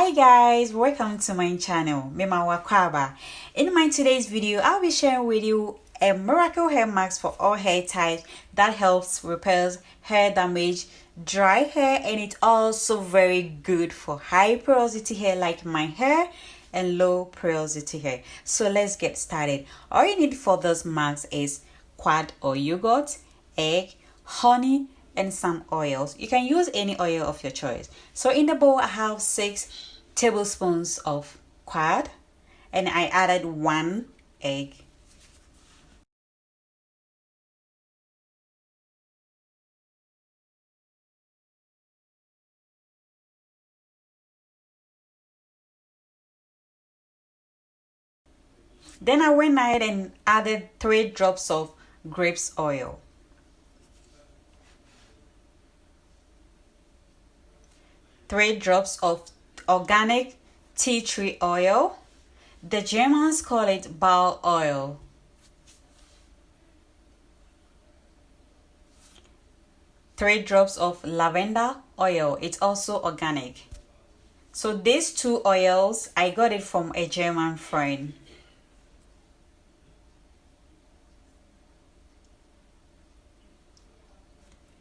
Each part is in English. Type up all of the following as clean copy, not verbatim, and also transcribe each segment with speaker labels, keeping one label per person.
Speaker 1: Hi guys, welcome to my channel, Mema Wakwaba. In my today's video, I'll be sharing with you a miracle hair mask for all hair types that helps repels hair damage, dry hair, and it's also very good for high porosity hair like my hair and low porosity hair. So let's get started. All you need for this mask is quad or yogurt, egg, honey, and some oils. You can use any oil of your choice. So in the bowl I have 6 tablespoons of quad and I added 1 egg. Then I went ahead and added 3 drops of grapes oil. 3 drops of organic tea tree oil. The Germans call it ball oil. 3 drops of lavender oil. It's also organic. So these 2 oils, I got it from a German friend.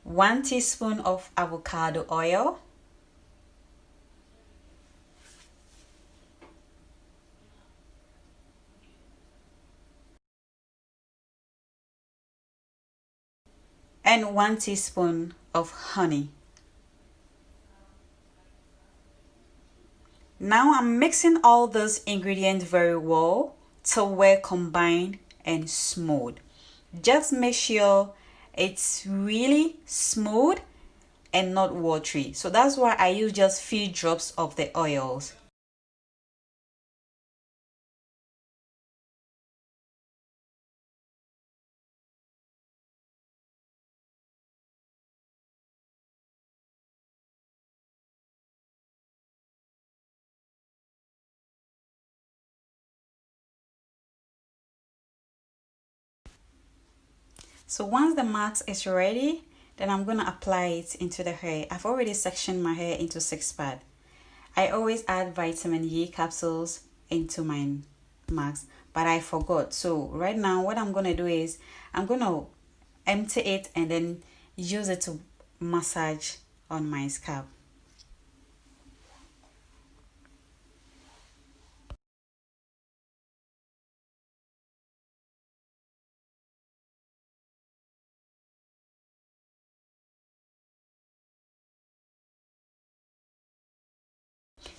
Speaker 1: One teaspoon of avocado oil. And 1 teaspoon of honey. Now I'm mixing all those ingredients very well till we're combined and smooth. Just make sure it's really smooth and not watery. So that's why I use just few drops of the oils. So once the mask is ready, then I'm going to apply it into the hair. I've already sectioned my hair into 6 parts. I always add vitamin E capsules into my mask, but I forgot. So right now what I'm going to do is I'm going to empty it and then use it to massage on my scalp.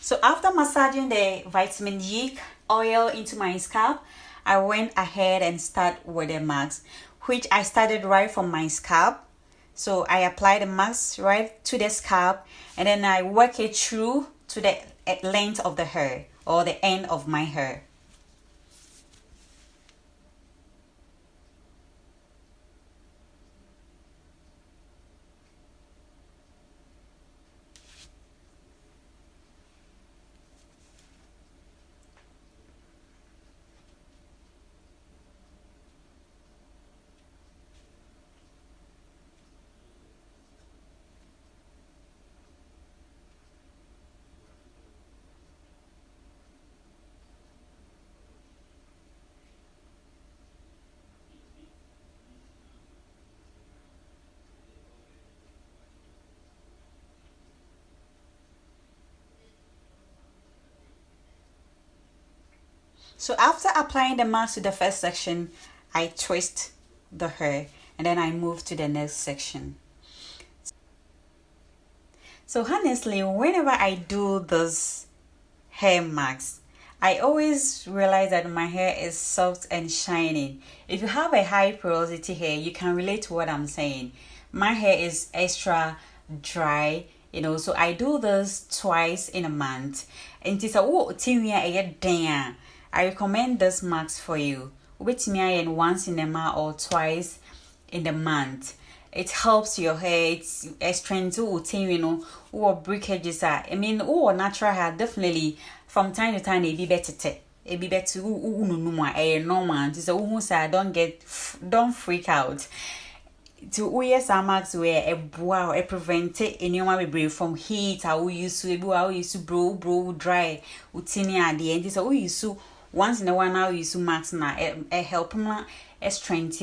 Speaker 1: So after massaging the vitamin E oil into my scalp, I went ahead and started with the mask, which I started right from my scalp. So I applied the mask right to the scalp and then I work it through to the length of the hair or the end of my hair. So after applying the mask to the first section, I twist the hair and then I move to the next section. So honestly, whenever I do those hair masks, I always realize that my hair is soft and shiny. If you have a high porosity hair, you can relate to what I'm saying. My hair is extra dry, so I do this twice in a month. And it's I recommend this mask for you. With me once in a month or twice in the month. It helps your hair. It's a strength to or breakages are. I mean, natural hair definitely from time to time it be better. It be better normal. It's a say don't freak out. to wear some max where a wow a prevent anyone be from heat. I will use to bro dry utini at the end. So we use to once in a while now use to max na a help na a strength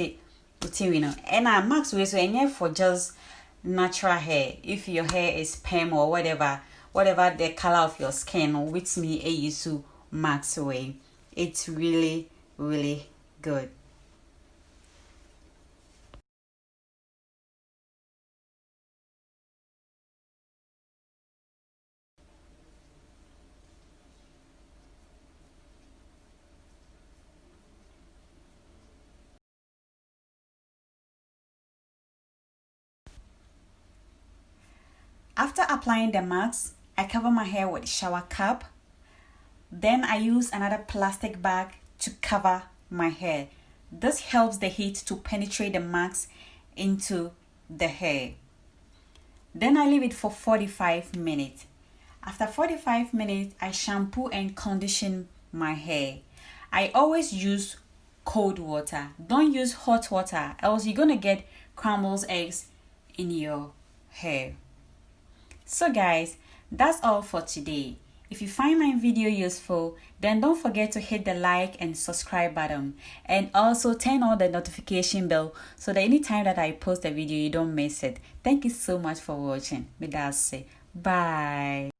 Speaker 1: utini and I max way so any for just natural hair. If your hair is perm or whatever the color of your skin, with me a use to max way. It's really good. After applying the mask, I cover my hair with shower cap. Then I use another plastic bag to cover my hair. This helps the heat to penetrate the mask into the hair. Then I leave it for 45 minutes. After 45 minutes, I shampoo and condition my hair. I always use cold water. Don't use hot water, else you're gonna get crumbles eggs in your hair. So guys, that's all for today. If you find my video useful, then don't forget to hit the like and subscribe button, and also turn on the notification bell so that anytime that I post a video you don't miss it. Thank you so much for watching. Bye.